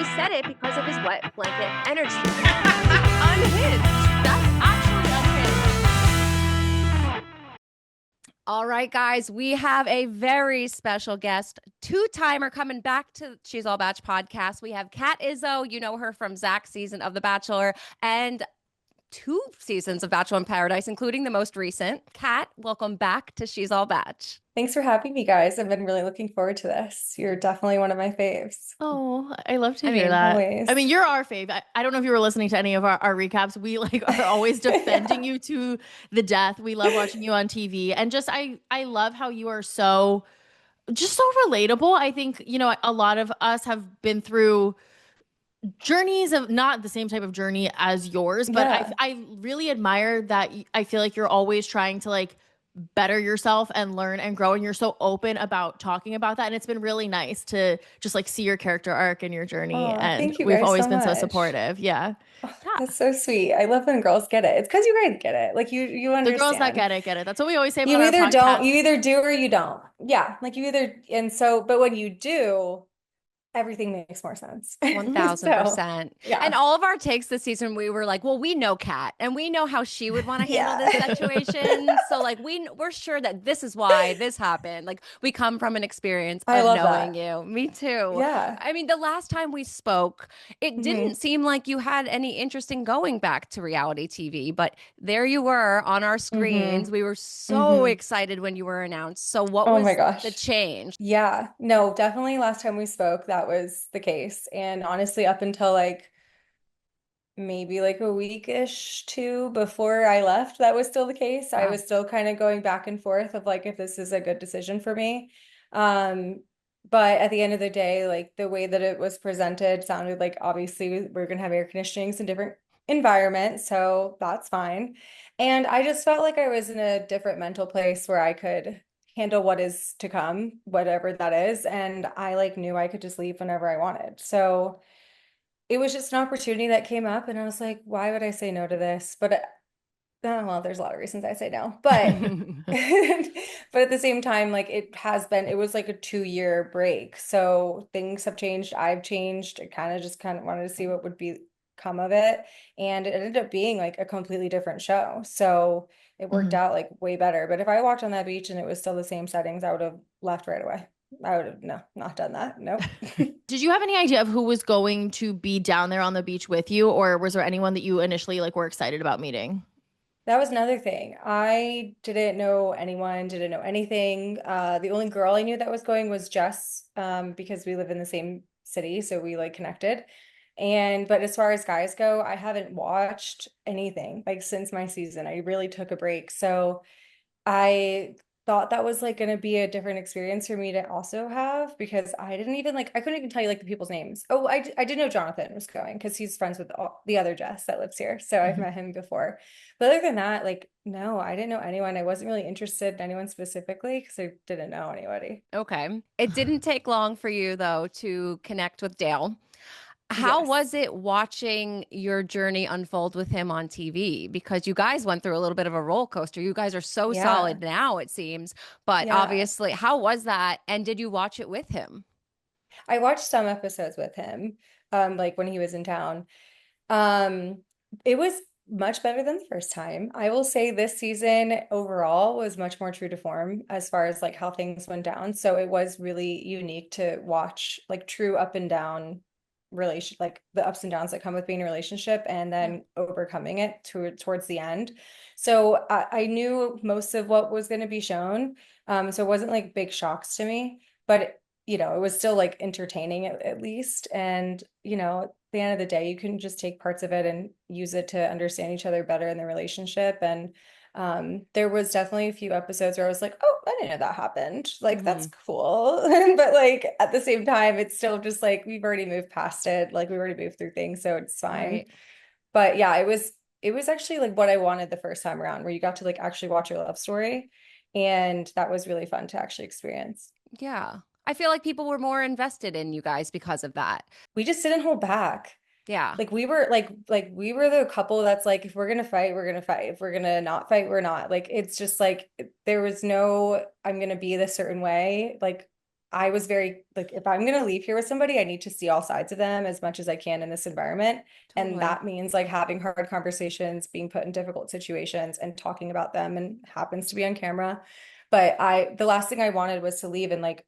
he said it because of his wet blanket energy. Unhinged. That's actually unhinged. All right, guys, we have a very special guest, two-timer coming back to She's All Batch podcast. We have Kat Izzo. You know her from Zach's season of The Bachelor and two seasons of Bachelor in Paradise, including the most recent. Kat, welcome back to She's All Batch. Thanks for having me, guys. I've been really looking forward to this. You're definitely one of my faves. Oh, I love to hear that. Always. I mean, you're our fave. I don't know if you were listening to any of our recaps. We like are always defending you to the death. We love watching you on TV. And just I love how you are so just so relatable. I think, you know, a lot of us have been through journeys of not the same type of journey as yours, but Yeah. I really admire that. I feel like you're always trying to like better yourself and learn and grow, and you're so open about talking about that, and it's been really nice to just like see your character arc and your journey. Oh, And thank you we've guys always so been so much. supportive. Yeah. Oh, Yeah. that's so sweet. I love when girls get it. It's because you guys get it. Like you The girls that understand. get it. That's what we always say You about our either don't, podcast. you either do or you don't. Yeah. Like you either, and so, but when you do, everything makes more sense. So, 1000%. yeah. And all of our takes this season, we were like, well, we know Kat and we know how she would want to handle Yeah. this situation. So like we're sure that this is why this happened. Like we come from an experience I of love knowing that. you. Me too. Yeah. I mean, the last time we spoke, it hmm didn't seem like you had any interest in going back to reality TV, but there you were on our screens. hmm We were so hmm excited when you were announced. So what Oh my was the gosh. change? Yeah, no, definitely last time we spoke, that was the case. And honestly, up until like maybe like a week-ish two before I left, that was still the case. I Wow. was still kind of going back and forth of like if this is a good decision for me. Um, but at the end of the day, like the way that it was presented sounded like obviously we're gonna have air conditionings in different environments, so that's fine. And I just felt like I was in a different mental place where I could handle what is to come, whatever that is. And I like knew I could just leave whenever I wanted. So it was just an opportunity that came up, and I was like, why would I say no to this? But well, there's a lot of reasons I say no, but but at the same time, like it was like a 2 year break. So things have changed. I've changed. I kind of wanted to see what would come of it. And it ended up being like a completely different show. So it worked Mhm. out like way better. But if I walked on that beach and it was still the same settings, I would have left right away. I would have no, not done that. Nope. Did you have any idea of who was going to be down there on the beach with you, or was there anyone that you initially like were excited about meeting? That was another thing. I didn't know anyone, didn't know anything. The only girl I knew that was going was Jess, because we live in the same city, so we like connected. But as far as guys go, I haven't watched anything like since my season. I really took a break. So I thought that was like going to be a different experience for me to also have because I didn't even like I couldn't even tell you like the people's names. Oh, I did know Jonathan was going because he's friends with the other Jess that lives here. So I've Mhm. met him before. But other than that, like no, I didn't know anyone. I wasn't really interested in anyone specifically because I didn't know anybody. Okay. It didn't take long for you, though, to connect with Dale. How Yes. was it watching your journey unfold with him on TV? Because you guys went through a little bit of a roller coaster. You guys are so Yeah. solid now, it seems. But Yeah. obviously, how was that? And did you watch it with him? I watched some episodes with him, like when he was in town. Um, it was much better than the first time. I will say this season overall was much more true to form as far as like how things went down. So it was really unique to watch like true up and down relation, like the ups and downs that come with being in a relationship and Yeah. then overcoming it towards the end. So I knew most of what was going to be shown. So it wasn't like big shocks to me, but it was still like entertaining at least. And, at the end of the day, you can just take parts of it and use it to understand each other better in the relationship. And there was definitely a few episodes where I was like, oh, I didn't know that happened. Like, that's Hmm. cool. But like at the same time, it's still just like we've already moved past it. Like we've already moved through things, so it's fine. Right. But yeah, it was actually like what I wanted the first time around, where you got to like actually watch your love story. And that was really fun to actually experience. Yeah. I feel like people were more invested in you guys because of that. We just didn't hold back. Yeah. Like we were like we were the couple that's like if we're gonna fight, we're gonna fight. If we're gonna not fight, we're not. Like it's just like there was no I'm gonna be this certain way. Like I was very like, if I'm gonna leave here with somebody, I need to see all sides of them as much as I can in this environment. Totally. And that means like having hard conversations, being put in difficult situations and talking about them, and happens to be on camera. But the last thing I wanted was to leave and like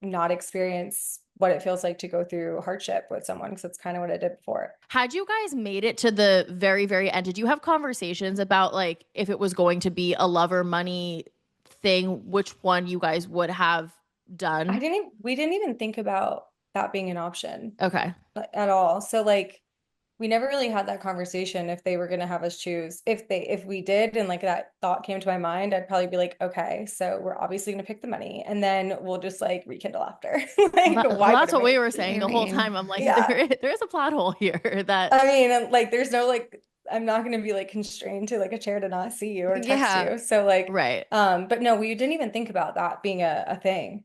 not experience what it feels like to go through hardship with someone, because that's kind of what I did before. Had you guys made it to the very, very end, did you have conversations about like if it was going to be a love or money thing, which one you guys would have done? We didn't even think about that being an option Okay. at all. So like we never really had that conversation if they were going to have us choose. If we did and like that thought came to my mind, I'd probably be like, okay, so we're obviously going to pick the money and then we'll just like rekindle after. Like, why That's what wouldn't we we? were saying the whole time. I'm like, Yeah. there's a plot hole here that I mean, like there's no like I'm not going to be like constrained to like a chair to not see you or text Yeah. you. So like right. but no, we didn't even think about that being a thing.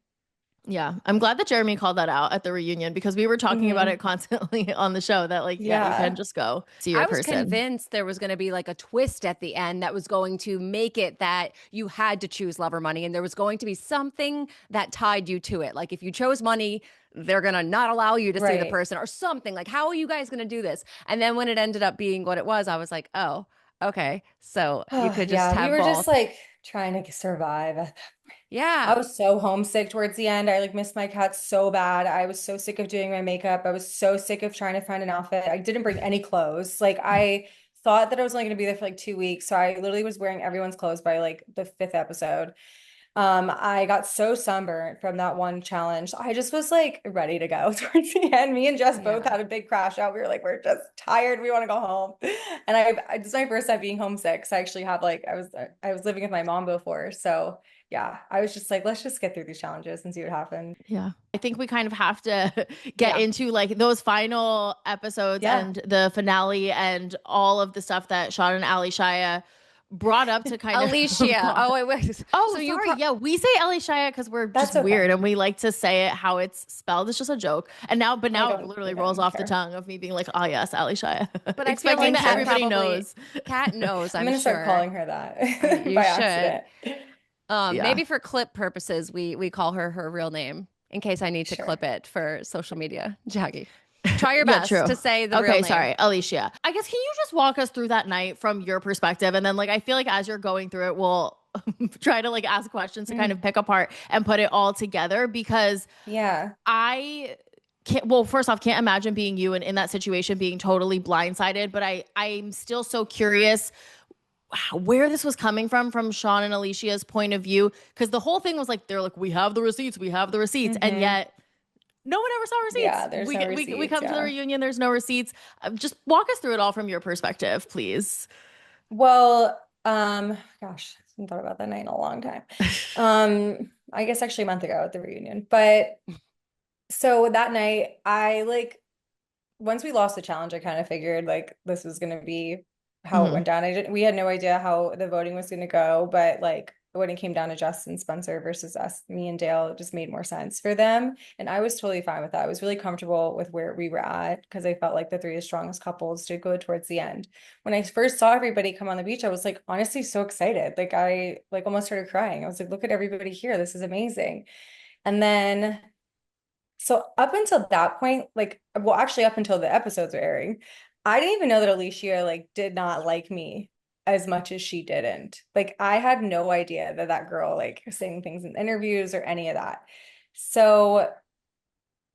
Yeah, I'm glad that Jeremy called that out at the reunion because we were talking about Hmm. it constantly on the show that like, yeah, you can Yeah. just go see your I was person. convinced there was going to be like a twist at the end that was going to make it that you had to choose love or money, and there was going to be something that tied you to it. Like if you chose money, they're going to not allow you to see the Right. person or something. Like, how are you guys going to do this? And then when it ended up being what it was, I was like, oh, okay. So you Oh, could just yeah, we have were just both. like trying to survive. I Yeah. was so homesick towards the end. I like missed my cat so bad. I was so sick of doing my makeup. I was so sick of trying to find an outfit. I didn't bring any clothes. Like I thought that I was only going to be there for like 2 weeks. So I literally was wearing everyone's clothes by like the fifth episode. I got so sunburnt from that one challenge. I just was like ready to go towards the end. Me and Jess both Yeah. had a big crash out. We were like, we're just tired. We want to go home. And this is my first time being homesick. So I actually have like, I was living with my mom before. So yeah, I was just like, let's just get through these challenges and see what happens. Yeah. I think we kind of have to get Yeah. into like those final episodes Yeah. and the finale and all of the stuff that Sean and Allyshia brought up to kind of Alicia. Oh, wait, wait. Oh, So you sorry. Yeah, we say Allyshia because we're just That's weird okay. and we like to say it how it's spelled. It's just a joke. And now, but I now it don't literally rolls even off the care. tongue of me being like, oh yes, Allyshia. But I feel Expecting like that Kat everybody probably knows. Kat knows, I'm I'm gonna start sure. calling her that You by should. accident. Yeah. Maybe for clip purposes, we call her real name in case I need to Sure. clip it for social media. Jackie, try your Yeah, best true. to say the real Okay, name. sorry, Allyshia. I guess can you just walk us through that night from your perspective? And then like I feel like as you're going through it, we'll try to like ask questions to kind of Mm. pick apart and put it all together because Yeah. I can't, well, first off, can't imagine being you and in that situation being totally blindsided, but I'm still so curious where this was coming from Sean and Alicia's point of view. Cause the whole thing was like, they're like, we have the receipts, we have the receipts. And Hmm. yet no one ever saw receipts. Yeah, there's no We receipts. come to the Yeah. reunion, there's no receipts. Just walk us through it all from your perspective, please. Well, gosh, I haven't thought about that night in a long time. I guess actually a month ago at the reunion. But so that night, I like once we lost the challenge, I kind of figured like this was gonna be how it Hmm. went down. We had no idea how the voting was gonna go, but like when it came down to Justin Spencer versus us, me and Dale, it just made more sense for them. And I was totally fine with that. I was really comfortable with where we were at because I felt like the three strongest couples did go towards the end. When I first saw everybody come on the beach, I was like honestly so excited. Like I like almost started crying. I was like, look at everybody here. This is amazing. And then so up until that point, like, well, actually up until the episodes were airing, I didn't even know that Alicia like did not like me as much as she didn't. Like, I had no idea that that girl like saying things in interviews or any of that. So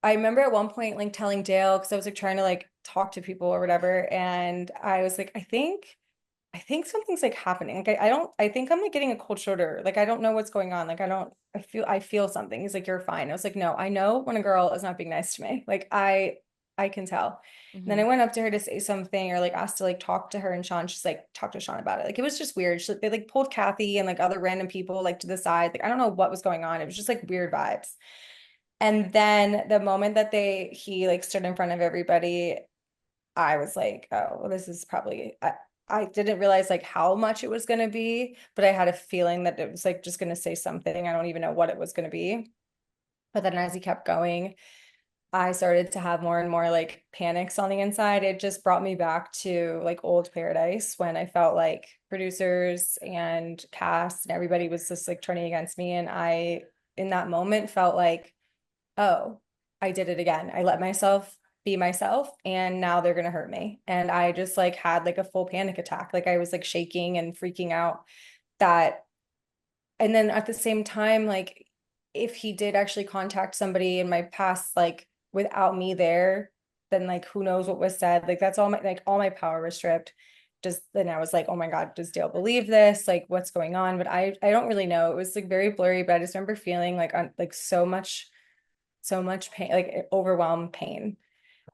I remember at one point like telling Dale because I was like trying to like talk to people or whatever, and I was like, I think something's like happening. Like I don't I think I'm like getting a cold shoulder. Like I don't know what's going on. Like I feel something. He's like, you're fine. I was like, no, I know when a girl is not being nice to me. Like I can tell. And then Mhm. I went up to her to say something or like asked to like talk to her and Sean. She's like, talk to Sean about it. Like it was just weird. They like pulled Kathy and like other random people like to the side. Like I don't know what was going on. It was just like weird vibes. And then the moment that he like stood in front of everybody, I was like, oh, well, this is probably I didn't realize like how much it was going to be, but I had a feeling that it was like just going to say something. I don't even know what it was going to be. But then as he kept going, I started to have more and more like panics on the inside. It just brought me back to like old paradise when I felt like producers and cast and everybody was just like turning against me. And I, in that moment, felt like oh, I did it again. I let myself be myself and now they're gonna hurt me. And I just like had like a full panic attack. Like I was like shaking and freaking out that, and then at the same time, like if he did actually contact somebody in my past, like without me there, then like who knows what was said. Like that's all my, like all my power was stripped. Just then I was like, oh my God, does Dale believe this? Like what's going on? But I don't really know. It was like very blurry, but I just remember feeling like on like so much pain, like overwhelmed pain.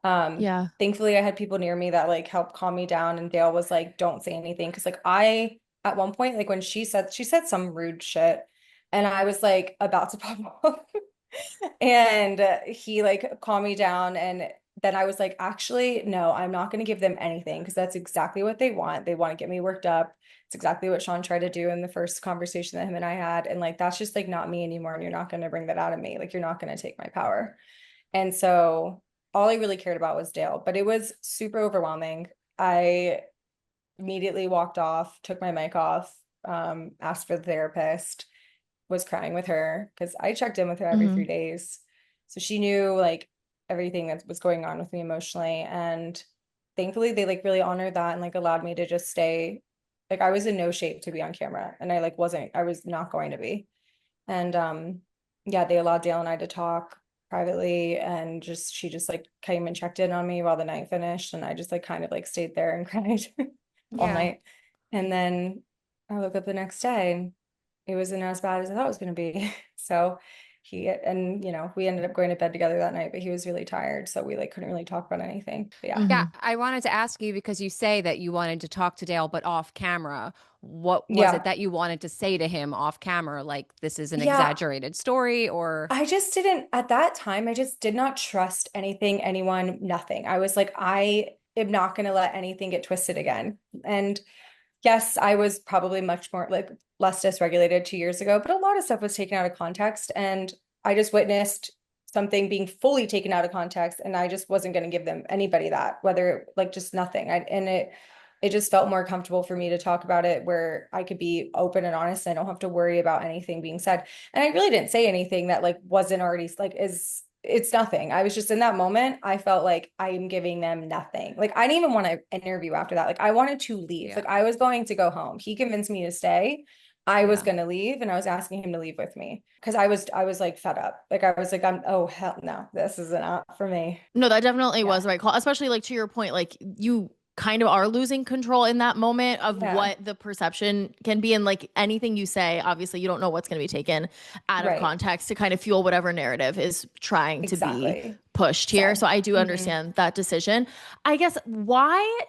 Yeah. Thankfully I had people near me that like helped calm me down, and Dale was like, don't say anything. Cause like I, at one point, like when she said some rude shit and I was like about to pop off and he like calmed me down. And then I was like, actually, no, I'm not going to give them anything because that's exactly what they want. They want to get me worked up. It's exactly what Sean tried to do in the first conversation that him and I had. And like, that's just like not me anymore. And you're not going to bring that out of me. Like, you're not going to take my power. And so all I really cared about was Dale, but it was super overwhelming. I immediately walked off, took my mic off, asked for the therapist, was crying with her because I checked in with her every 3 days. So she knew like everything that was going on with me emotionally. And thankfully they like really honored that and like allowed me to just stay. Like I was in no shape to be on camera and I was not going to be. And yeah, they allowed Dale and I to talk privately, and just she just like came and checked in on me while the night finished, and I just like kind of like stayed there and cried all Yeah. night. And then I woke up the next day and it wasn't as bad as I thought it was going to be. So he, and you know, we ended up going to bed together that night, but he was really tired, so we like couldn't really talk about anything. But yeah. Yeah, I wanted to ask you because you say that you wanted to talk to Dale, but off camera. What was it Yeah. that you wanted to say to him off camera? Like, this is an Yeah. exaggerated story, or I just didn't, at that time, I just did not trust anything, anyone, nothing. I was like, I am not going to let anything get twisted again. And yes, I was probably much more like less dysregulated 2 years ago, but a lot of stuff was taken out of context. And I just witnessed something being fully taken out of context. And I just wasn't going to give them anybody that, whether like just nothing. And it just felt more comfortable for me to talk about it where I could be open and honest. And I don't have to worry about anything being said. And I really didn't say anything that like wasn't already like it's nothing. I was just in that moment, I felt like I'm giving them nothing. Like I didn't even want to interview after that. Like I wanted to leave. yeah, Like I was going to go home. He convinced me to stay. I was yeah. going to leave and I was asking him to leave with me because I was like fed up. Like I was like, I'm, oh hell no, this isn't out for me. No, that definitely Yeah. was the right call, especially like to your point, like you kind of are losing control in that moment of Yeah. what the perception can be. And like anything you say, obviously, you don't know what's going to be taken out of Right. context to kind of fuel whatever narrative is trying to be Exactly. pushed here. So, So I do mhm. understand that decision. I guess why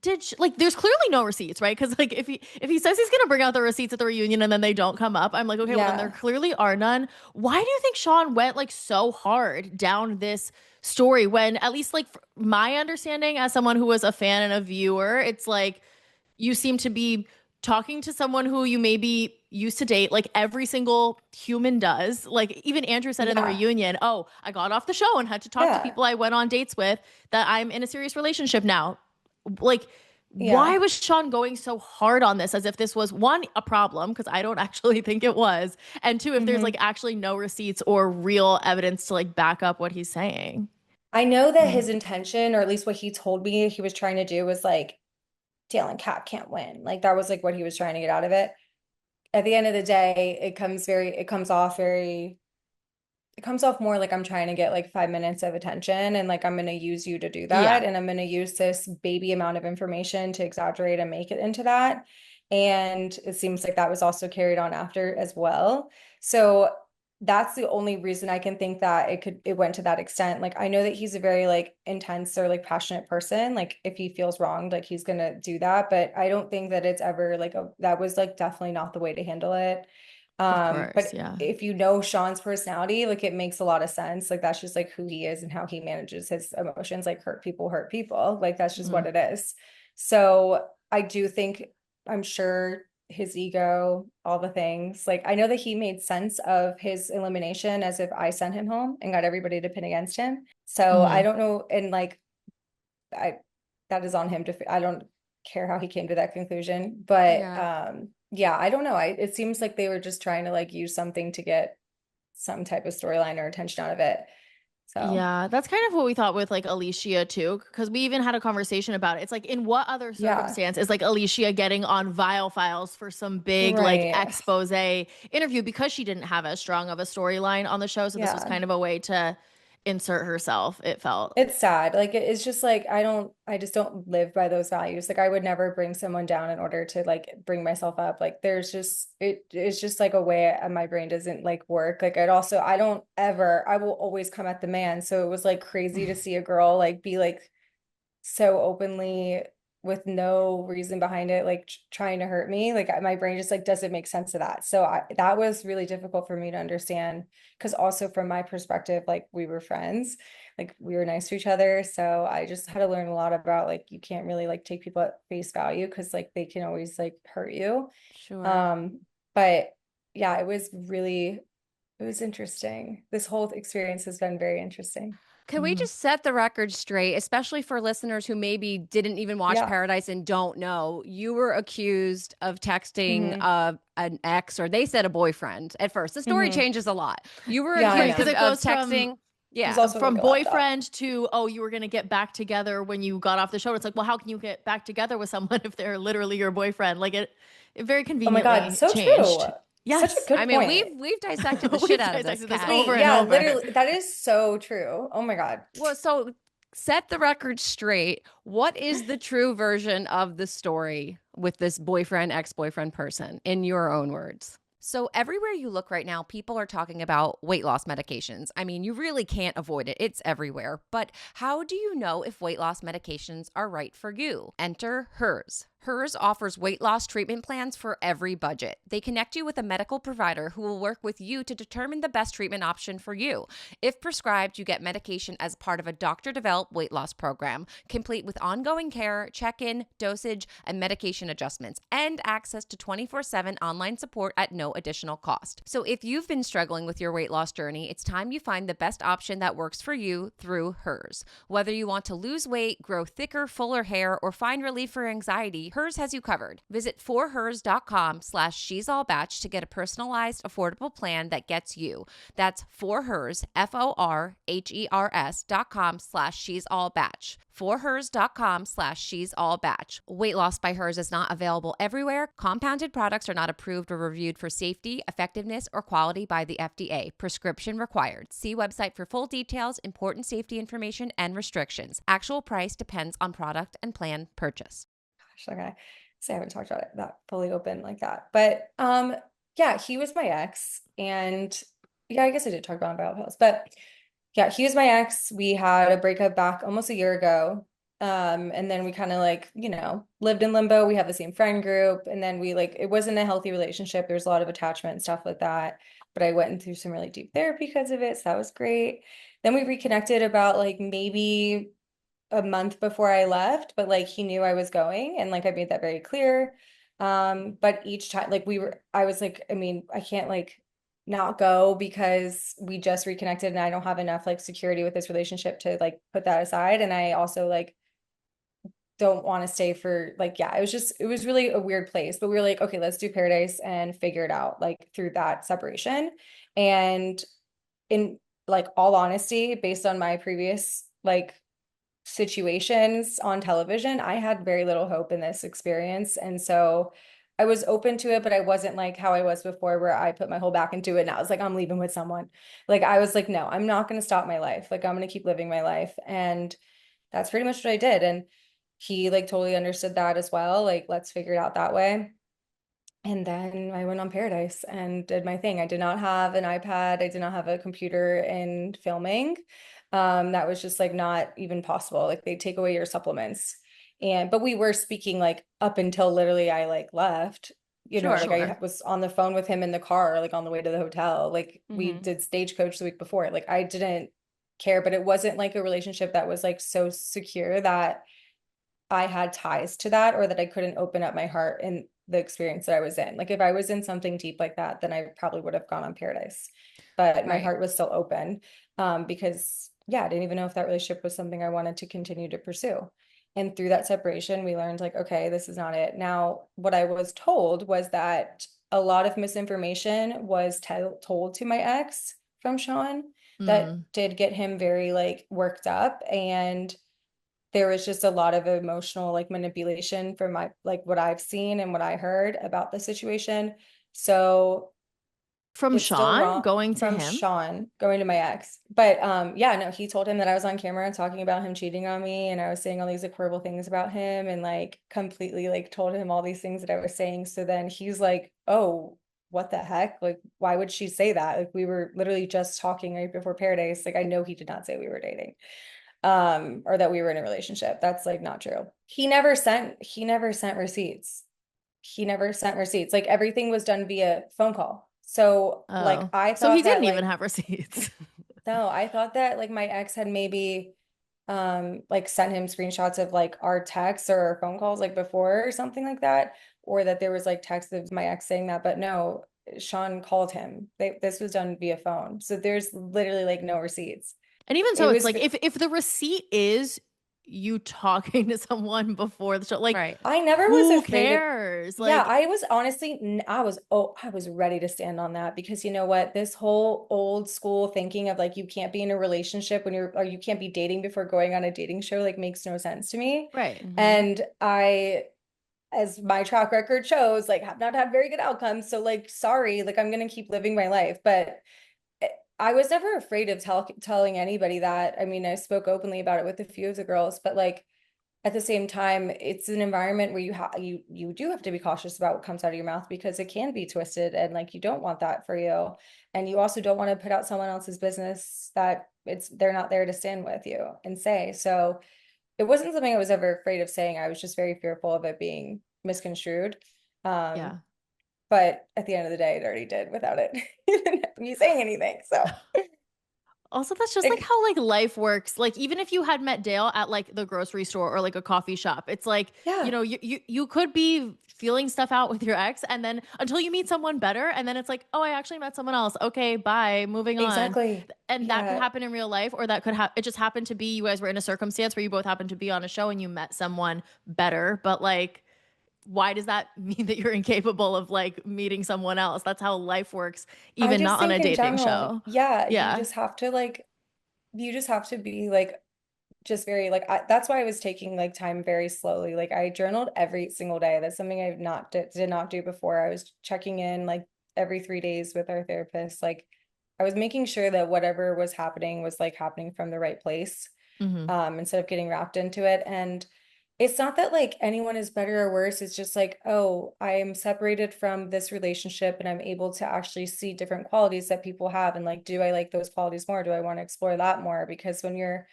did she, like there's clearly no receipts, right? Because like if he says he's gonna bring out the receipts at the reunion and then they don't come up, I'm like, okay, well then there Yeah. clearly are none. Why do you think Sean went like so hard down this story when, at least like my understanding as someone who was a fan and a viewer, it's like you seem to be talking to someone who you maybe used to date, like every single human does. Like even Andrew said in the Yeah. reunion, oh, I got off the show and had to talk to Yeah. people I went on dates with, that I'm in a serious relationship now. Like, why Yeah. was Sean going so hard on this as if this was one, a problem? Because I don't actually think it was. And two, if there's like Mhm. actually no receipts or real evidence to like back up what he's saying. I know that Mm. his intention, or at least what he told me he was trying to do, was like Dale and Kat can't win. Like that was like what he was trying to get out of it. At the end of the day, it comes off more like I'm trying to get like 5 minutes of attention and like I'm going to use you to do that. Yeah. And I'm going to use this baby amount of information to exaggerate and make it into that. And it seems like that was also carried on after as well. So that's the only reason I can think that it went to that extent. Like I know that he's a very like intense or like passionate person. Like if he feels wronged, like he's gonna do that. But I don't think that it's ever like that was like definitely not the way to handle it. Of course. But Yeah. if you know Sean's personality, like it makes a lot of sense. Like that's just like who he is and how he manages his emotions. Like hurt people. Like that's just Mhm. what it is. So I do think, I'm sure his ego, all the things. Like I know that he made sense of his elimination as if I sent him home and got everybody to pin against him. So I Mhm. don't know. And like I that is on him to, I don't care how he came to that conclusion. But Yeah. yeah, I don't know. It seems like they were just trying to like use something to get some type of storyline or attention out of it. So Yeah, that's kind of what we thought with like Allyshia too, because we even had a conversation about it. It's like, in what other yeah, circumstance is like Allyshia getting on Viall FIles for some big like right. expose interview, because she didn't have as strong of a storyline on the show. So this was Yeah. kind of a way to insert herself, it felt. It's sad. Like it's just like I just don't live by those values. Like I would never bring someone down in order to like bring myself up. Like there's just it's just like a way my brain doesn't like work. Like I will always come at the man. So it was like crazy to see a girl like be like so openly with no reason behind it, like trying to hurt me. Like my brain just like doesn't make sense of that. So that was really difficult for me to understand, because also from my perspective, like we were friends, like we were nice to each other. So I just had to learn a lot about like you can't really like take people at face value, because like they can always like hurt you. Sure. But yeah, it was interesting. This whole experience has been very interesting. Can we just set the record straight, especially for listeners who maybe didn't even watch Yeah. Paradise and don't know? You were accused of texting Hmm. an ex, or they said a boyfriend at first. The story Hmm. changes a lot. You were Yeah, I accused Because know. it of goes from texting. Yeah. There's also like a laptop. boyfriend to, oh, you were going to get back together when you got off the show. It's like, well, how can you get back together with someone if they're literally your boyfriend? Like it very Oh my God, conveniently so true. changed. Such a Yes. I good mean, point. we've dissected the shit We've out of this, dissected this Kat. over and Yeah, over. literally, that is so true. Oh my God. Well, so set the record straight. What is the true version of the story with this boyfriend, ex-boyfriend person, in your own words? So, everywhere you look right now, people are talking about weight loss medications. I mean, you really can't avoid it, it's everywhere. But how do you know if weight loss medications are right for you? Enter Hers. Hers offers weight loss treatment plans for every budget. They connect you with a medical provider who will work with you to determine the best treatment option for you. If prescribed, you get medication as part of a doctor-developed weight loss program, complete with ongoing care, check-in, dosage, and medication adjustments, and access to 24/7 online support at no additional cost. So if you've been struggling with your weight loss journey, it's time you find the best option that works for you through Hers. Whether you want to lose weight, grow thicker, fuller hair, or find relief for anxiety, Hers has you covered. Visit forhers.com/she'sallbatch to get a personalized, affordable plan that gets you. That's forhers, forhers.com/she'sallbatch. forhers.com/she'sallbatch. Weight loss by Hers is not available everywhere. Compounded products are not approved or reviewed for safety, effectiveness, or quality by the FDA. Prescription required. See website for full details, important safety information, and restrictions. Actual price depends on product and plan purchase. Okay. So I haven't talked about it that fully open like that. But yeah, he was my ex. And yeah, I guess I did talk about Viall FIles. But yeah, he was my ex. We had a breakup back almost a year ago. And then we kind of like, lived in limbo. We have the same friend group. And then we like, it wasn't a healthy relationship. There was a lot of attachment and stuff like that. But I went through some really deep therapy because of it. So that was great. Then we reconnected about like maybe a month before I left, but like he knew I was going, and like I made that very clear. But each time like I was like, I mean, I can't like not go because we just reconnected and I don't have enough like security with this relationship to like put that aside. And I also like don't want to stay for like, yeah, it was really a weird place, but we were like, okay, let's do Paradise and figure it out like through that separation. And in like all honesty, based on my previous like situations on television, I had very little hope in this experience. And so I was open to it, but I wasn't like how I was before, where I put my whole back into it and I was like, I'm leaving with someone. Like I was like, no, I'm not going to stop my life. Like I'm going to keep living my life. And that's pretty much what I did. And he like totally understood that as well. Like, let's figure it out that way. And then I went on Paradise and did my thing. I did not have an iPad. I did not have a computer in filming. That was just like not even possible. Like they take away your supplements. But we were speaking like up until literally I like left, Sure. like I was on the phone with him in the car, like on the way to the hotel. Like we did Stagecoach the week before. Like I didn't care, but it wasn't like a relationship that was like so secure that I had ties to that, or that I couldn't open up my heart in the experience that I was in. Like if I was in something deep like that, then I probably would have gone on Paradise. But my Right. heart was still open, because yeah, I didn't even know if that relationship was something I wanted to continue to pursue. And through that separation, we learned like, okay, this is not it. Now, what I was told was that a lot of misinformation was told to my ex from Sean that Mm. did get him very like worked up, and there was just a lot of emotional like manipulation from my like what I've seen and what I heard about the situation. So From it's still Sean wrong going to from him? Sean going to my ex. But yeah, no, he told him that I was on camera talking about him cheating on me, and I was saying all these like horrible things about him, and like completely like told him all these things that I was saying. So then he's like, "Oh, what the heck? Like why would she say that? Like we were literally just talking right before Paradise. Like I know he did not say we were dating or that we were in a relationship. That's like not true. He never sent receipts. He never sent receipts. Like everything was done via phone call. So like Oh. I So he thought that didn't even like have receipts. no, I thought that like my ex had maybe like sent him screenshots of like our texts or our phone calls like before or something like that, or that there was like texts of my ex saying that, but no, Sean called him. This was done via phone. So there's literally like no receipts. And even It so, it's was like if the receipt is you talking to someone before the show, like Right. I never was who afraid of, cares? yeah, Like, I was honestly, I was ready to stand on that because you know what? This whole old school thinking of like you can't be in a relationship when or you can't be dating before going on a dating show like makes no sense to me. right. Hmm. And I, as my track record shows, like have not had very good outcomes. So like, sorry, like I'm gonna keep living my life. But I was never afraid of telling anybody that. I mean, I spoke openly about it with a few of the girls, but like at the same time, it's an environment where you do have to be cautious about what comes out of your mouth because it can be twisted and like you don't want that for you. And you also don't want to put out someone else's business that they're not there to stand with you and say. So it wasn't something I was ever afraid of saying. I was just very fearful of it being misconstrued. Um, Yeah. but at the end of the day, it already did without it even me saying anything. So Also, that's just like it, how like life works. Like even if you had met Dale at like the grocery store or like a coffee shop, it's like, yeah, you could be feeling stuff out with your ex and then until you meet someone better and then it's like, "Oh, I actually met someone else. Okay, bye, moving on." exactly. And that could Yeah. happen in real life or that could it just happened to be you guys were in a circumstance where you both happened to be on a show and you met someone better, but like why does that mean that you're incapable of like meeting someone else? That's how life works, I even just not on think a in dating general, show. yeah, Yeah. you just have to be like just very like that's why I was taking like time very slowly. Like I journaled every single day. That's something I've not did not do before. I was checking in like every 3 days with our therapist. Like I was making sure that whatever was happening was like happening from the right place, Hmm. instead of getting wrapped into it. And it's not that like anyone is better or worse. It's just like, oh, I am separated from this relationship and I'm able to actually see different qualities that people have. And like, do I like those qualities more? Do I want to explore that more? Because when you're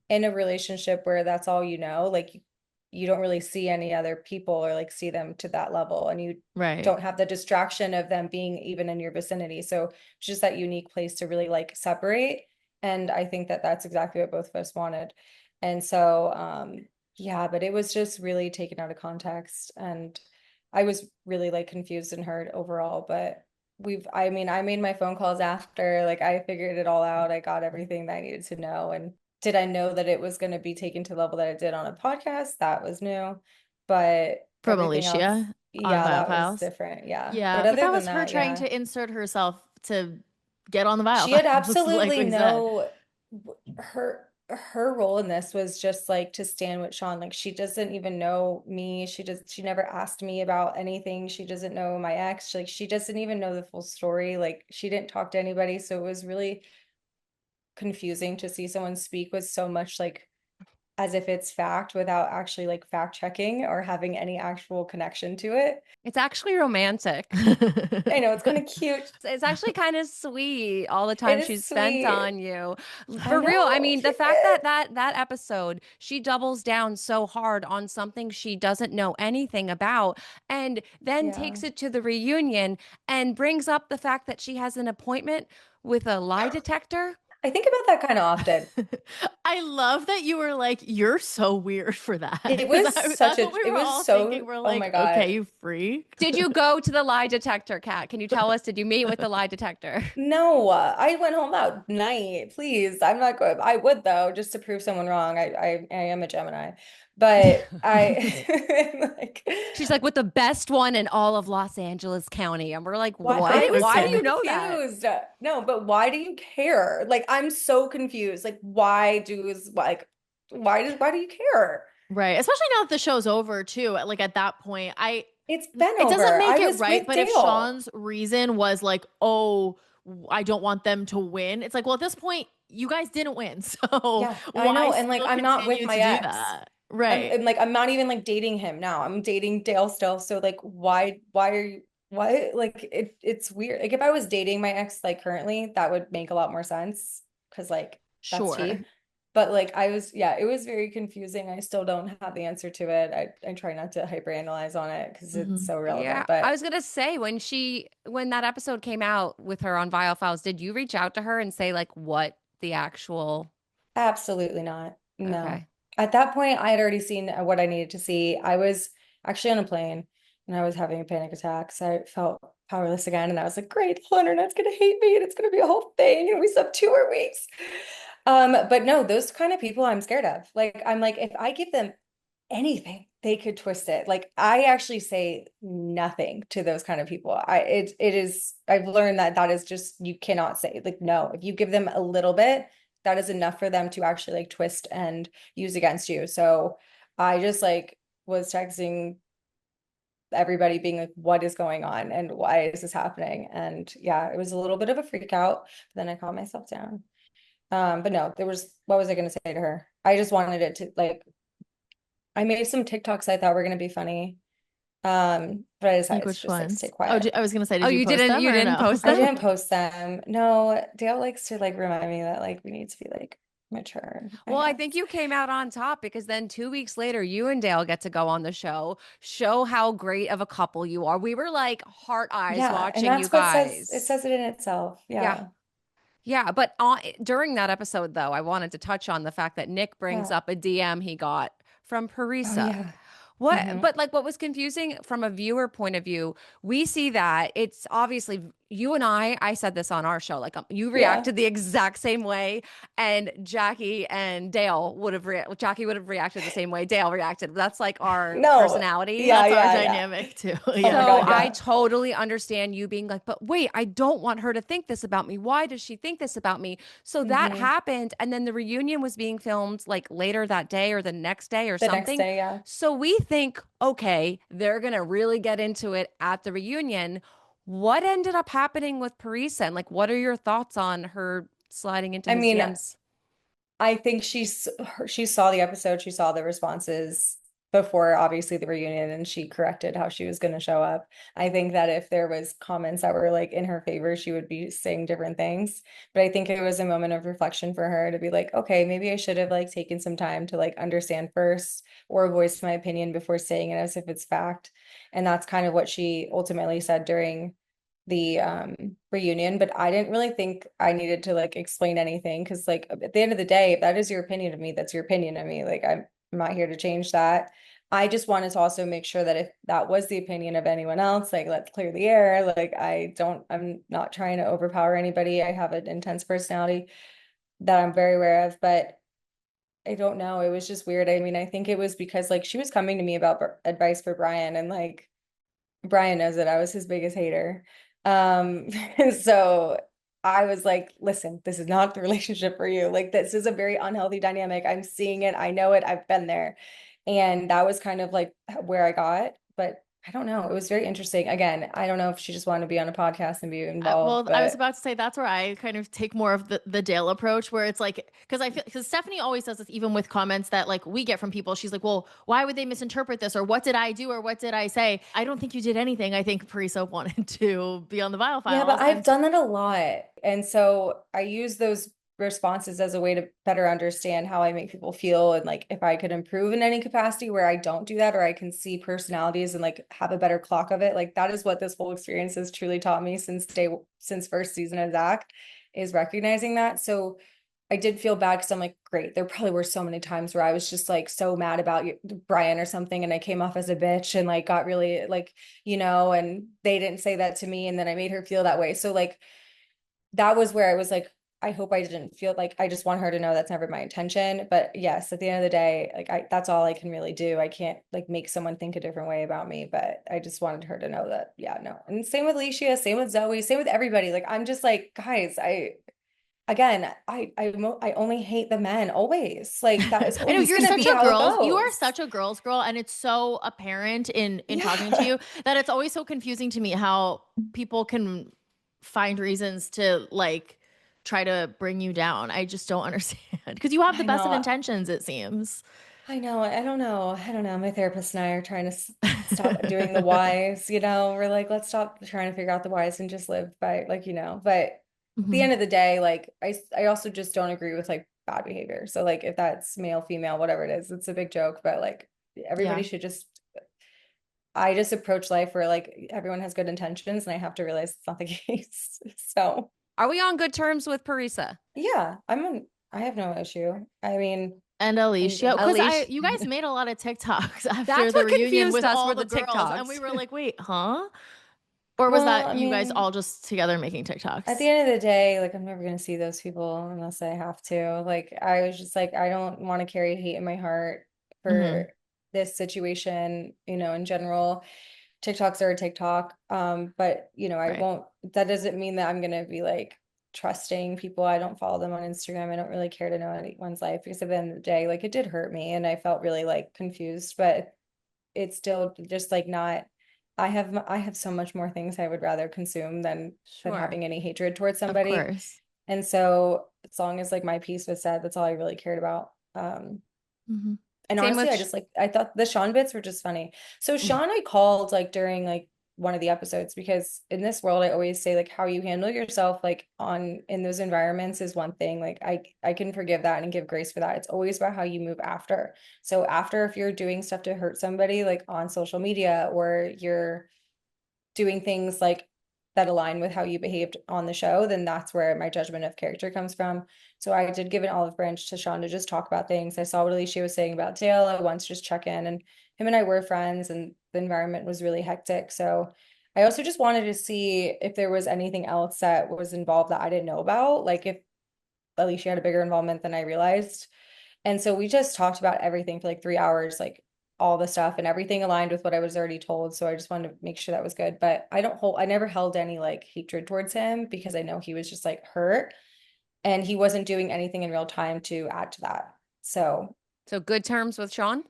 in a relationship where that's all you know, like you don't really see any other people or like see them to that level. And you Right. don't have the distraction of them being even in your vicinity. So it's just that unique place to really like separate. And I think that that's exactly what both of us wanted. And so, yeah, but it was just really taken out of context. And I was really like confused and hurt overall. But I mean, I made my phone calls after, like, I figured it all out. I got everything that I needed to know. And did I know that it was going to be taken to the level that it did on a podcast? That was new. But From everything else, Alicia on yeah, Viall that was FIles. different. Yeah. Yeah, But but other that than was her that, trying yeah. to insert herself to get on the Viall She had FIles, like absolutely we said. no her role in this was just like to stand with Sean. Like she doesn't even know me. She never asked me about anything. She doesn't know my ex. Like she doesn't even know the full story. Like she didn't talk to anybody. So it was really confusing to see someone speak with so much like as if it's fact without actually like fact checking or having any actual connection to it. It's actually romantic. I know it's kind of cute. It's actually kind of sweet all the It time is she's spent sweet. on you. I For real. I know mean, she the fact did. that that episode, she doubles down so hard on something she doesn't know anything about and then Yeah. takes it to the reunion and brings up the fact that she has an appointment with a lie detector. I think about that kind of often. I love that you were like, you're so weird for that. It 'Cause was such that's a, what we it were was all so, thinking. We're oh my like, God. okay, you freak. Did you go to the lie detector, Kat? Can you tell us, did you meet with the lie detector? No, I went home that night. Please, I'm not good. I would though, just to prove someone wrong. I am a Gemini, but I like She's like, with the best one in all of Los Angeles County. And we're like, why what? I was Why so do you know that? confused. No, but why do you care? Like I'm so confused. Like why do you care? Right. Especially now that the show's over too. Like at that point, It's been it doesn't over. make I it was right, with but if Dale. Sean's reason was like, oh, I don't want them to win, it's like, well, at this point, you guys didn't win. So Yeah, I why know. And like still I'm not with continue my to do ex. that? Right. I'm like I'm not even like dating him now. I'm dating Dale still. So like why are you why like it's weird. Like if I was dating my ex like currently, that would make a lot more sense because like that's Sure. cheap. But like I was yeah, it was very confusing. I still don't have the answer to it. I try not to hyperanalyze on it because it's Hmm. so Yeah, relevant. I But was gonna say when that episode came out with her on Viall FIles, did you reach out to her and say like what the actual absolutely not. No. okay. At that point, I had already seen what I needed to see. I was actually on a plane and I was having a panic attack. So I felt powerless again. And I was like, great, the whole internet's gonna hate me and it's gonna be a whole thing. And we still have 2 more weeks. But no, those kind of people I'm scared of. Like, I'm like, if I give them anything, they could twist it. Like, I actually say nothing to those kind of people. It is, I've learned that that is just, you cannot say, like, no, if you give them a little bit, that is enough for them to actually like twist and use against you. So I just like was texting everybody being like, what is going on and why is this happening? And yeah, it was a little bit of a freak out, but then I calmed myself down. But no, there was, what was I going to say to her? I just wanted it to like, I made some TikToks I thought were going to be funny. But I Like decided to which just like stay ones? Oh, quiet. I was gonna say, Oh, did you post them you or didn't no? post I them? didn't post them. No, Dale likes to like remind me that like we need to be like mature, I Well, I think guess. you came out on top because then 2 weeks later, you and Dale get to go on the show, show how great of a couple you are. We were like heart eyes Yeah, and watching you that's what says it guys. says it in itself. Yeah. Yeah. Yeah. But during that episode, though, I wanted to touch on the fact that Nick brings Yeah. up a DM he got from Oh Parisa. yeah. What, Hmm. but like what was confusing from a viewer point of view, we see that it's obviously you and I said this on our show, like you Yeah. reacted the exact same way, and Jackie and Dale Jackie would have reacted the same way Dale reacted. That's like our No. personalities. Yeah, That's our yeah, yeah. dynamic too. Oh my Yeah. So God, I yeah. totally understand you being like, but wait, I don't want her to think this about me. Why does she think this about me? So that Hmm. happened. And then the reunion was being filmed like later that day or the next day or The next something. day, yeah. So we think, okay, they're going to really get into it at the reunion. What ended up happening with Parisa? And like, what are your thoughts on her sliding into I his mean, DMs? I think she saw the episode, she saw the responses before obviously the reunion and she corrected how she was going to show up. I think that if there was comments that were like in her favor, she would be saying different things. But I think it was a moment of reflection for her to be like, okay, maybe I should have like taken some time to like understand first or voice my opinion before saying it as if it's fact. And that's kind of what she ultimately said during the reunion, but I didn't really think I needed to like explain anything because like at the end of the day, if that is your opinion of me, that's your opinion of me. Like I'm not here to change that. I just wanted to also make sure that if that was the opinion of anyone else, like let's clear the air. Like I'm not trying to overpower anybody. I have an intense personality that I'm very aware of, but I don't know. It was just weird. I mean, I think it was because like she was coming to me about advice for Brian and like Brian knows that I was his biggest hater. Um, so I was like, listen, this is not the relationship for you. Like, this is a very unhealthy dynamic. I'm seeing it. I know it. I've been there. And that was kind of like where I got, but I don't know. It was very interesting. Again, I don't know if she just wanted to be on a podcast and be involved, Well, I was but about to say that's where I kind of take more of the Dale approach, where it's like, because I feel, because Stephanie always does this, even with comments that like we get from people. She's like, well, why would they misinterpret this? Or what did I do? Or what did I say? I don't think you did anything. I think Parisa wanted to be on the Viall yeah, but Files. I've And done that a lot. And so I use those responses as a way to better understand how I make people feel and like if I could improve in any capacity where I don't do that or I can see personalities and like have a better clock of it. Like that is what this whole experience has truly taught me since first season of Zach is recognizing that. So I did feel bad because I'm like, great. There probably were so many times where I was just like so mad about Brian or something, and I came off as a bitch and like got really like, and they didn't say that to me, and then I made her feel that way. So like that was where I was like, I hope I didn't feel like I just want her to know that's never my intention. But yes, at the end of the day, like that's all I can really do. I can't like make someone think a different way about me, but I just wanted her to know that, yeah, no. And same with Alicia, same with Zoe, same with everybody. Like I'm just like, guys, again, I only hate the men always. Like that is I know always you're gonna such be a how it girls. You are goes. such a girls girl, and it's so apparent in talking to Yeah. you that it's always so confusing to me how people can find reasons to like try to bring you down. I just don't understand because you have the I best of know. intentions, it seems. I know. I don't know. I don't know. My therapist and I are trying to stop doing the whys, We're like, let's stop trying to figure out the whys and just live by like, but at the Mhm. end of the day, like I also just don't agree with like bad behavior. So like if that's male, female, whatever it is, it's a big joke, but like everybody Yeah. should just I just approach life where like everyone has good intentions and I have to realize it's not the case. So Are we on good terms with Parisa? yeah, I have no issue. I mean, And Alicia, and because Alicia, you guys made a lot of TikToks after that's the what reunion confused with us all were the the girls, and we TikToks. were like, wait, huh? Or was well, that I you guys mean, all just together making at the TikToks? end of the day, like I'm never gonna see those people unless I have to. Like I was just like, I don't want to carry hate in my heart Mm-hmm. for this situation, in general. TikToks are a TikTok. But I Right. won't, that doesn't mean that I'm gonna be like trusting people. I don't follow them on Instagram. I don't really care to know anyone's life because at the end of the day, like it did hurt me and I felt really like confused, but it's still just like not I have so much more things I would rather consume than Sure. having any hatred towards Of somebody. course. And so as long as like my piece was said, that's all I really cared about. Mm-hmm. And Same honestly, with I thought the Sean bits were just funny. So Sean, I called like during like one of the episodes because in this world, I always say like how you handle yourself like on in those environments is one thing. Like I can forgive that and give grace for that. It's always about how you move after. So after if you're doing stuff to hurt somebody like on social media or you're doing things like that align with how you behaved on the show, then that's where my judgment of character comes from. So I did give an olive branch to Sean to just talk about things. I saw what Alicia was saying about Dale. I wanted to just check in, and him and I were friends, and the environment was really hectic. So I also just wanted to see if there was anything else that was involved that I didn't know about, like if Alicia had a bigger involvement than I realized. And so we just talked about everything for like 3 hours, like all the stuff and everything aligned with what I was already told. So I just wanted to make sure that was good. But I never held any like hatred towards him because I know he was just like hurt and he wasn't doing anything in real time to add to that. So so good terms with Sean.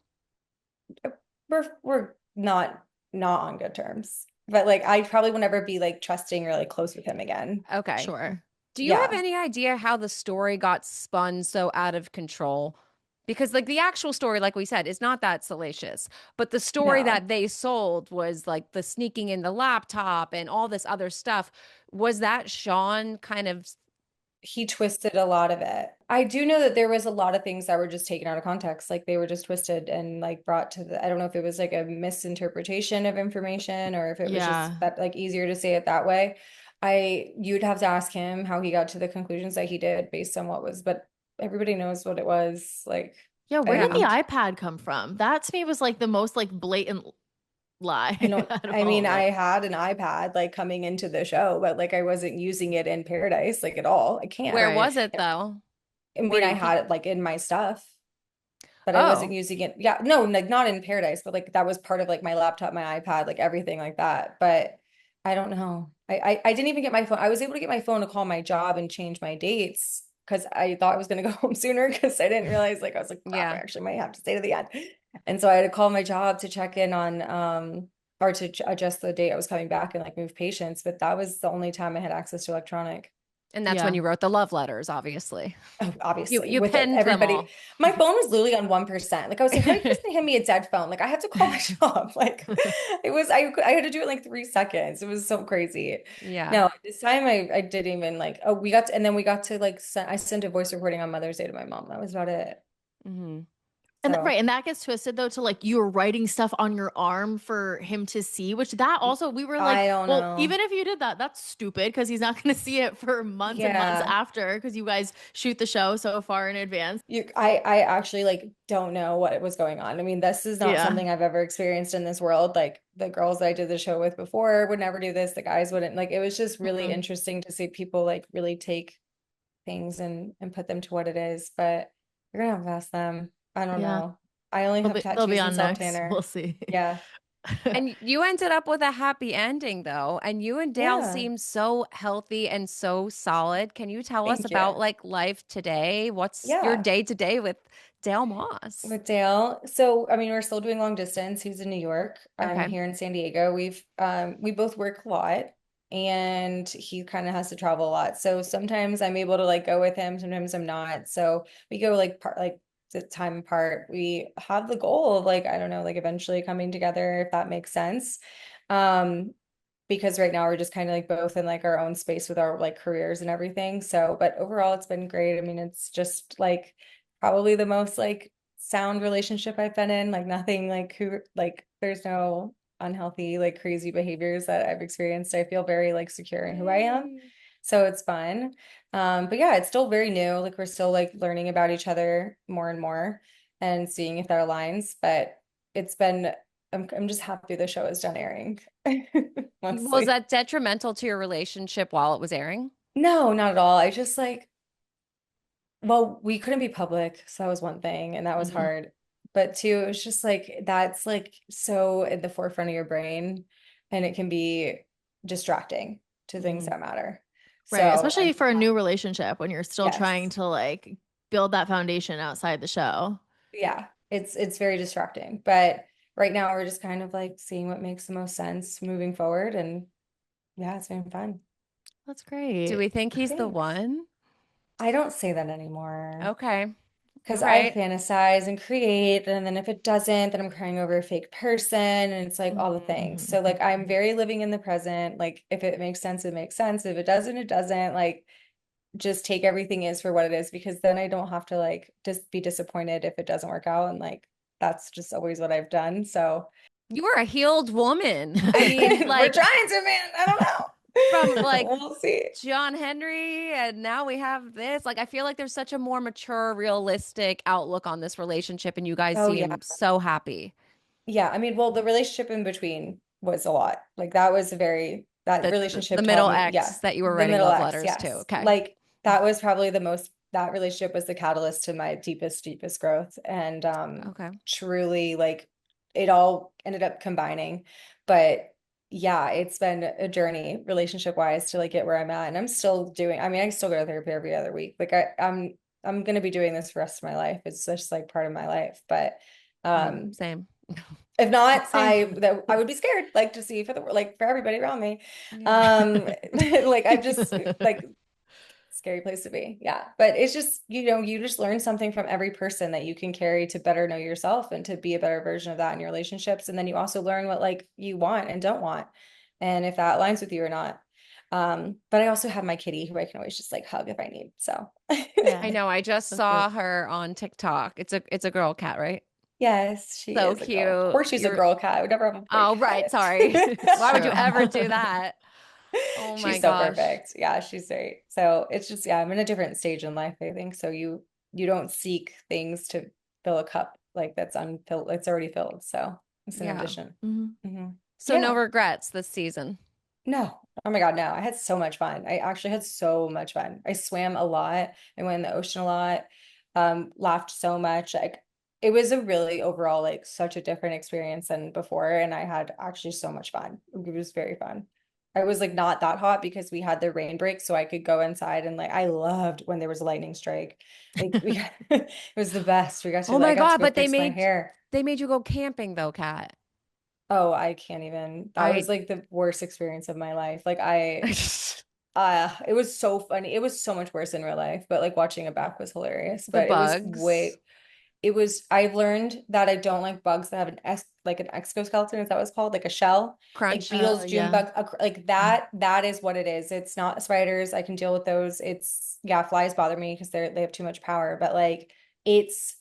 we're not on good terms. But like I probably will never be like trusting or like close with him again. Okay. Sure. Do you have Yeah. any idea how the story got spun so out of control? Because like the actual story, like we said, is not that salacious, but the story No. that they sold was like the sneaking in the laptop and all this other stuff. Was that Sean kind of He twisted a lot of it. I do know that there was a lot of things that were just taken out of context, like they were just twisted and like brought to I don't know if it was like a misinterpretation of information or if it was just Yeah. that like easier to say it that way. You'd have to ask him how he got to the conclusions that he did based on what was, but everybody knows what it was. Like Yeah. I Where did the yeah. didn't iPad come from? That to me was like the most like blatant I lie don't out of I all mean of I it. had an iPad like coming into the show, but like I wasn't using it in Paradise like at all. I can't. Where Right. was it though? I Where mean do I you keep? had it like in my stuff, but I wasn't Oh, using it. Yeah, no, like not in Paradise, but like that was part of like my laptop, my iPad, like everything like that. But I don't know. I didn't even get my phone. I was able to get my phone to call my job and change my dates because I thought I was gonna go home sooner because I didn't realize like I was like, crap, I yeah. actually might have to stay to the end. And so I had to call my job to check in on or to adjust the date I was coming back and like move patients. But that was the only time I had access to electronic. And that's when Yeah. you wrote the love letters, obviously. Oh, You obviously, you with penned them everybody, all. my phone was literally on 1%. Like I was like, how are you just gonna hand me a dead phone? Like I had to call my shop. Like I had to do it in like 3 seconds. It was so crazy. Yeah. No, this time I didn't even like, oh, and then we got to like, I sent a voice recording on Mother's Day to my mom. That was about it. Hmm. And So right, and that gets twisted though to like you were writing stuff on your arm for him to see, which that also we were like, I don't well, know. even if you did that, that's stupid because he's not going to see it for months and months Yeah. after because you guys shoot the show so far in advance. I actually like don't know what was going on. I mean, this is not Yeah. something I've ever experienced in this world. Like the girls that I did the show with before would never do this. The guys wouldn't. Like it was just really Mhm. interesting to see people like really take things and put them to what it is. But you're gonna have to ask them. I don't Yeah. know. I only have They'll be tattoos and on next. We'll self-tanner. see. Yeah. And you ended up with a happy ending, though. And you and Dale Yeah. seem so healthy and so solid. Can you tell us Thank you. about like life today? What's your Yeah. day to day with Dale Moss? With Dale. So, I mean, we're still doing long distance. He's in New York. I'm Okay. here in San Diego. We both work a lot and he kind of has to travel a lot. So sometimes I'm able to like go with him, sometimes I'm not. So we go like the time apart. We have the goal of like, I don't know, like eventually coming together if that makes sense. Um, because right now we're just kind of like both in like our own space with our like careers and everything. So, but overall it's been great. I mean, it's just like probably the most like sound relationship I've been in. Like nothing like who like there's no unhealthy like crazy behaviors that I've experienced. I feel very like secure in who I am. Yay. So it's fun. But yeah, it's still very new. Like we're still like learning about each other more and more and seeing if that aligns. But it's been I'm just happy the show is done airing. Was Mostly. that detrimental to your relationship while it was airing? No, not at all. I just like, well, we couldn't be public, so that was one thing, and that was Mhm. hard. But two, it was just like that's like so at the forefront of your brain, and it can be distracting to things Mhm. that matter. Right. So Especially for a new relationship when you're still trying yes, to like build that foundation outside the show. yeah, it's very distracting. But right now we're just kind of like seeing what makes the most sense moving forward, and yeah, it's been fun. That's Do great. we think he's the Thanks. one? I don't say that anymore. Okay. All Because I right. fantasize and create, and then if it doesn't, then I'm crying over a fake person, and it's like all the things. So Mhm. like I'm very living in the present. Like if it makes sense, it makes sense. If it doesn't, it doesn't. Like just take everything is for what it is, because then I don't have to like just be disappointed if it doesn't work out. And like that's just always what I've done. So You are a healed woman. I mean, we're like trying to, man. I don't know. from like We'll see. John Henry, and now we have this. Like, I feel like there's such a more mature, realistic outlook on this relationship, and you guys Oh yeah. seem so happy. Yeah, I mean, well, the relationship in between was a lot. Like that was that The relationship taught middle me, yeah, ex that you were the writing middle love ex, letters to. yes. Okay. Like that was probably that relationship was the catalyst to my deepest growth. And Okay. truly like it all ended up combining. But yeah, it's been a journey relationship wise to like get where I'm at. And I'm still doing, I mean, I still go to therapy every other week. Like I'm gonna be doing this for the rest of my life. It's just like part of my life. But um Same. if not, Same. I would be scared, like to see for the like for everybody around me. Yeah. Um, like I just like scary place to be. Yeah. But it's just, you just learn something from every person that you can carry to better know yourself and to be a better version of that in your relationships. And then you also learn what like you want and don't want, and if that aligns with you or not. But I also have my kitty who I can always just like hug if I need. So I Yeah, know. I just that's good. saw her on TikTok. It's a girl cat, right? yes, she So is a girl. Of cute. course she's a You're girl cat. I would never have a boy Oh, right. cat. Sorry. It's Why would you true. ever do that? Oh my She's so gosh. perfect. Yeah, she's great. So it's just, yeah, I'm in a different stage in life, I think. So you don't seek things to fill a cup like that's unfilled, it's already filled. So it's an Yeah. addition. Mhm. Hmm. So no Yeah. regrets this season. No. Oh my God, no. I had so much fun. I actually had so much fun. I swam a lot. I went in the ocean a lot. Laughed so much. Like it was a really overall like such a different experience than before. And I had actually so much fun. It was very fun. I was like not that hot because we had the rain break, so I could go inside and like I loved when there was a lightning strike. Like it was the best. Oh I my got to God, go but fix my hair. they made you go camping though, Kat. Oh, I can't even. That was I like the worst experience of my life. Like it was so funny. It was so much worse in real life, but like watching it back was hilarious. the But bugs, I've learned that I don't like bugs that have like an exoskeleton, is that what it's called? Like a shell, like crunch. beetles, June Yeah. bugs, like that is what it is. It's not spiders. I can deal with those. Yeah, flies bother me because they have too much power, but like it's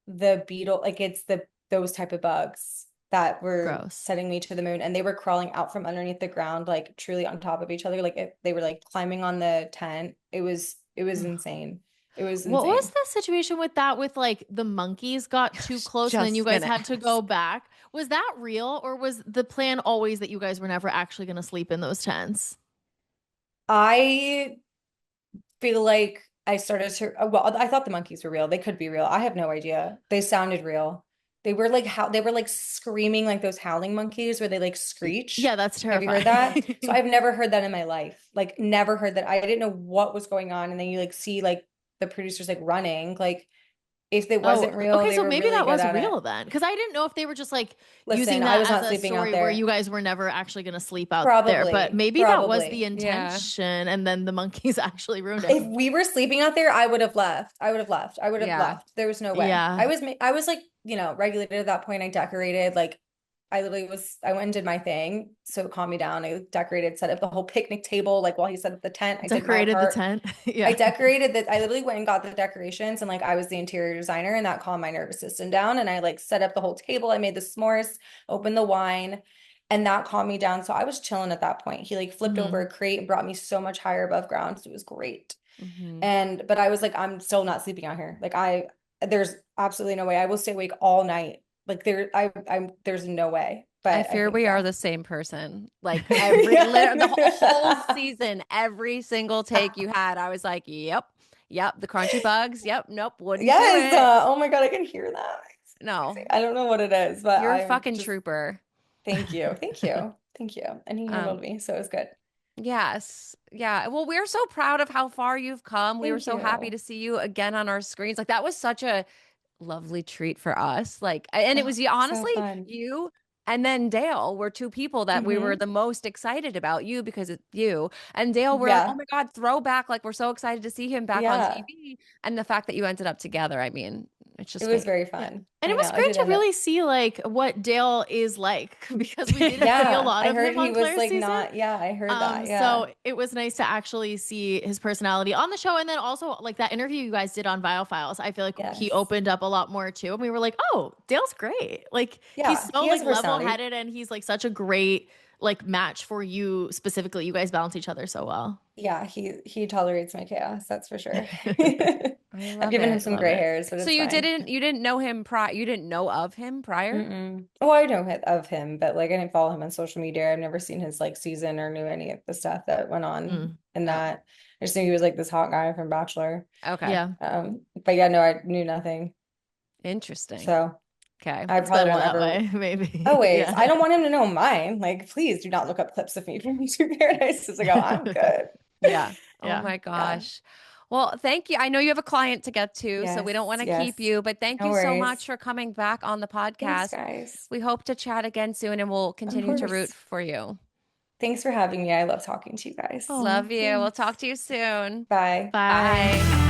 the beetle, like it's those type of bugs that were Gross. sending me to the moon, and they were crawling out from underneath the ground, like truly on top of each other. Like they were like climbing on the tent. It was insane. It was What was insane. the situation with that with like the monkeys got too close and then you Just guys gonna had to go back? Was that real or was the plan always that you guys were never actually going to sleep in those tents? I feel like I started to, well, I thought the monkeys were real. They could be real. I have no idea. They sounded real. They were like how they were like screaming like those howling monkeys where they like screech. Yeah, that's Have you terrifying. heard that? So I've never heard that in my life. Like never heard that. I didn't know what was going on. And then you like see like the producers like running. Like if it Oh, wasn't real, okay. they So were maybe really that good was at it. real then. Because I didn't know if they were just like using Listen, I that was as not a sleeping out story where there. you guys were never actually going to sleep out there. But Probably, maybe that was the probably. Yeah. intention. And then the monkeys actually ruined If it. we were sleeping out there, I would have left. I would have left. I would have Yeah. left. There was no way. Yeah. I was like, regulated at that point. I decorated, like I literally I went and did my thing. So it calmed me down. I decorated, set up the whole picnic table, like while he set up the tent. I did my Decorated the part. tent. I Yeah. decorated that. I literally went and got the decorations and like I was the interior designer and that calmed my nervous system down. And I like set up the whole table. I made the s'mores, opened the wine, and that calmed me down. So I was chilling at that point. He like flipped over Mhm. a crate and brought me so much higher above ground. So it was great. Mhm. But I was like, I'm still not sleeping out here. Like there's absolutely no way. I will stay awake all night. Like there's no way. I But I fear think, we are yeah. the same person. Like the whole Yeah. season, every single take you had, I was like, yep, the crunchy bugs. Yep, nope, wouldn't do Yes. it. Oh my God, I can hear that. It's No, crazy. I don't know what it is, but you're a I'm fucking just, trooper. thank you. Thank you. Thank you. And he Um, handled me, so it was good. yes. Yeah. Well, we're so proud of how far you've come. We were Thank so happy you. to see you again on our screens. Like that was such a lovely treat for us. Like, and it Oh, was so honestly fun. you and then Dale were two people that we were Hmm. the most excited about. You because it's you and Dale. We're like, oh Yeah. my God, throwback! Like we're so excited to see him back on Yeah. TV. And the fact that you ended up together, I mean, it's It just was made. very Yeah. fun. And I it was know. I great did to end up. really see like what Dale is like because we didn't see a Yeah. lot I of heard him he on was Claire's like season. not, yeah, I heard that. Yeah. So it was nice to actually see his personality on the show. And then also like that interview you guys did on Viall FIles. I feel like he Yes. opened up a lot more too. And we were like, oh, Dale's great. Like he's Yeah. so He has like a level personality. headed and he's like such a great like match for you specifically. You guys balance each other so well. Yeah, he tolerates my chaos, that's for sure. I I've love given him it. I some love gray it. hairs, but So it's fine. you didn't know him prior. You didn't know of him prior. Mm-mm. Oh, I know of him, but like I didn't follow him on social media. I've never seen his like season or knew any of the stuff that went on Mm. in Oh, that. I just knew he was like this hot guy from Bachelor. okay. Yeah. But yeah, no, I knew nothing. Interesting. So Okay. I It's probably better won't that ever. way, maybe. Always. I Yeah. don't want him to know mine. Like, please do not look up clips of me from YouTube Paradise to go, I'm good. Yeah. Oh Yeah. my Yeah. gosh. Well, thank you. I know you have a client to get to, so we don't Yes. want to keep Yes. you, but thank No you so much worries. for coming back on the Thanks, podcast. guys. We hope to chat again soon and we'll Of continue to root course. for you. Thanks for having me. I love talking to you guys. Oh, Love you. We'll talk thanks. to you soon. Bye. Bye. Bye.